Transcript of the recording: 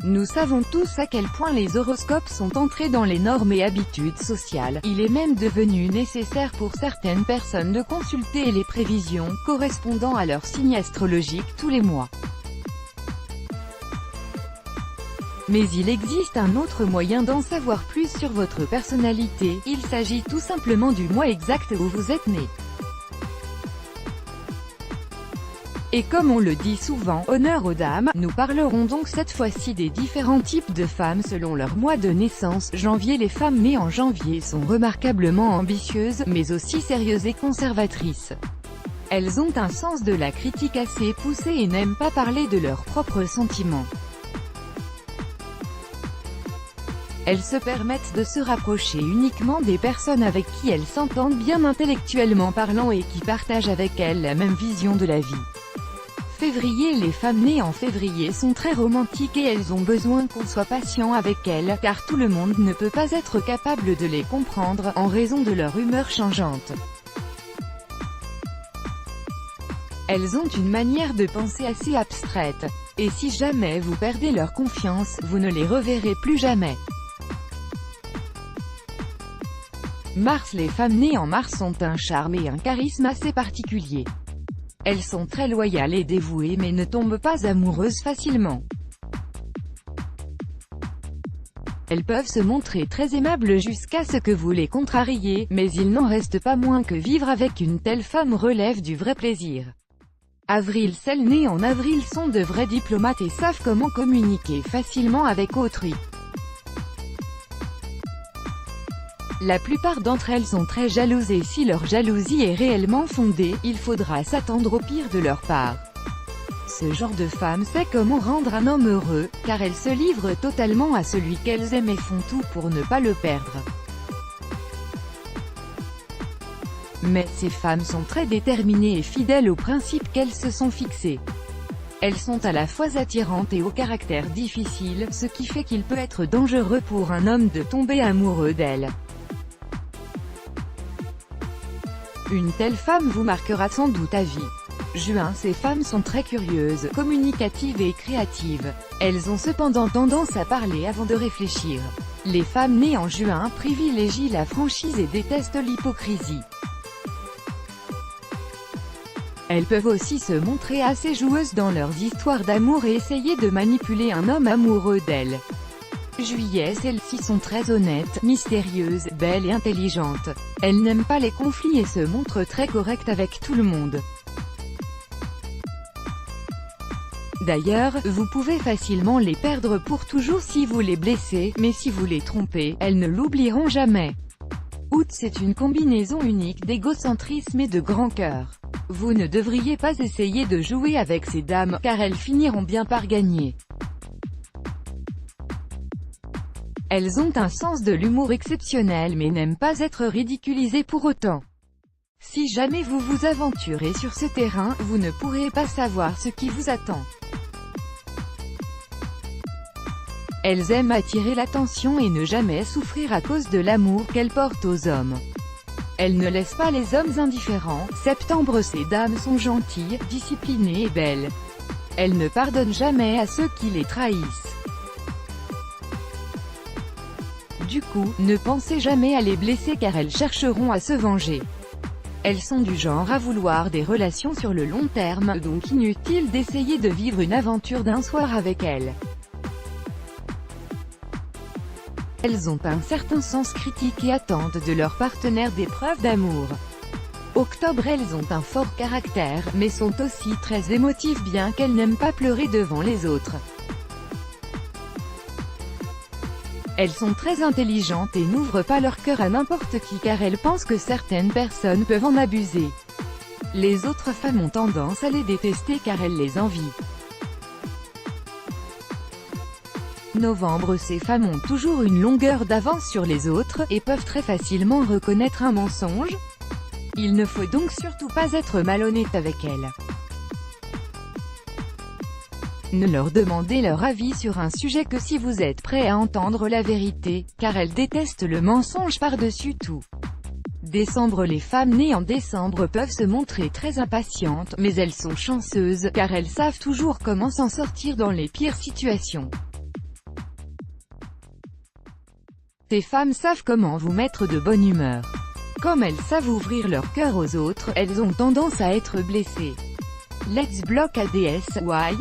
Nous savons tous à quel point les horoscopes sont entrés dans les normes et habitudes sociales. Il est même devenu nécessaire pour certaines personnes de consulter les prévisions correspondant à leur signe astrologique tous les mois. Mais il existe un autre moyen d'en savoir plus sur votre personnalité, il s'agit tout simplement du mois exact où vous êtes né. Et comme on le dit souvent, honneur aux dames, nous parlerons donc cette fois-ci des différents types de femmes selon leur mois de naissance. Janvier. Les femmes nées en janvier sont remarquablement ambitieuses, mais aussi sérieuses et conservatrices. Elles ont un sens de la critique assez poussé et n'aiment pas parler de leurs propres sentiments. Elles se permettent de se rapprocher uniquement des personnes avec qui elles s'entendent bien intellectuellement parlant et qui partagent avec elles la même vision de la vie. Février. Les femmes nées en février sont très romantiques et elles ont besoin qu'on soit patient avec elles, car tout le monde ne peut pas être capable de les comprendre, en raison de leur humeur changeante. Elles ont une manière de penser assez abstraite, et si jamais vous perdez leur confiance, vous ne les reverrez plus jamais. Mars. Les femmes nées en mars ont un charme et un charisme assez particuliers. Elles sont très loyales et dévouées mais ne tombent pas amoureuses facilement. Elles peuvent se montrer très aimables jusqu'à ce que vous les contrariez, mais il n'en reste pas moins que vivre avec une telle femme relève du vrai plaisir. Avril. Celles nées en avril sont de vrais diplomates et savent comment communiquer facilement avec autrui. La plupart d'entre elles sont très jalouses et si leur jalousie est réellement fondée, il faudra s'attendre au pire de leur part. Ce genre de femme sait comment rendre un homme heureux, car elles se livrent totalement à celui qu'elles aiment et font tout pour ne pas le perdre. Mais ces femmes sont très déterminées et fidèles aux principes qu'elles se sont fixés. Elles sont à la fois attirantes et au caractère difficile, ce qui fait qu'il peut être dangereux pour un homme de tomber amoureux d'elles. Une telle femme vous marquera sans doute à vie. Juin. Ces femmes sont très curieuses, communicatives et créatives. Elles ont cependant tendance à parler avant de réfléchir. Les femmes nées en juin privilégient la franchise et détestent l'hypocrisie. Elles peuvent aussi se montrer assez joueuses dans leurs histoires d'amour et essayer de manipuler un homme amoureux d'elles. Juillet. Celles-ci sont très honnêtes, mystérieuses, belles et intelligentes. Elles n'aiment pas les conflits et se montrent très correctes avec tout le monde. D'ailleurs, vous pouvez facilement les perdre pour toujours si vous les blessez, mais si vous les trompez, elles ne l'oublieront jamais. Août. C'est une combinaison unique d'égocentrisme et de grand cœur. Vous ne devriez pas essayer de jouer avec ces dames, car elles finiront bien par gagner. Elles ont un sens de l'humour exceptionnel mais n'aiment pas être ridiculisées pour autant. Si jamais vous vous aventurez sur ce terrain, vous ne pourrez pas savoir ce qui vous attend. Elles aiment attirer l'attention et ne jamais souffrir à cause de l'amour qu'elles portent aux hommes. Elles ne laissent pas les hommes indifférents. Septembre. Ces dames sont gentilles, disciplinées et belles. Elles ne pardonnent jamais à ceux qui les trahissent. Du coup, ne pensez jamais à les blesser car elles chercheront à se venger. Elles sont du genre à vouloir des relations sur le long terme, donc inutile d'essayer de vivre une aventure d'un soir avec elles. Elles ont un certain sens critique et attendent de leur partenaire des preuves d'amour. Octobre. Elles ont un fort caractère, mais sont aussi très émotives bien qu'elles n'aiment pas pleurer devant les autres. Elles sont très intelligentes et n'ouvrent pas leur cœur à n'importe qui car elles pensent que certaines personnes peuvent en abuser. Les autres femmes ont tendance à les détester car elles les envient. Novembre. Ces femmes ont toujours une longueur d'avance sur les autres, et peuvent très facilement reconnaître un mensonge. Il ne faut donc surtout pas être malhonnête avec elles. Ne leur demandez leur avis sur un sujet que si vous êtes prêt à entendre la vérité, car elles détestent le mensonge par-dessus tout. Décembre. Les femmes nées en décembre peuvent se montrer très impatientes, mais elles sont chanceuses, car elles savent toujours comment s'en sortir dans les pires situations. Ces femmes savent comment vous mettre de bonne humeur. Comme elles savent ouvrir leur cœur aux autres, elles ont tendance à être blessées. Let's block ADS, why?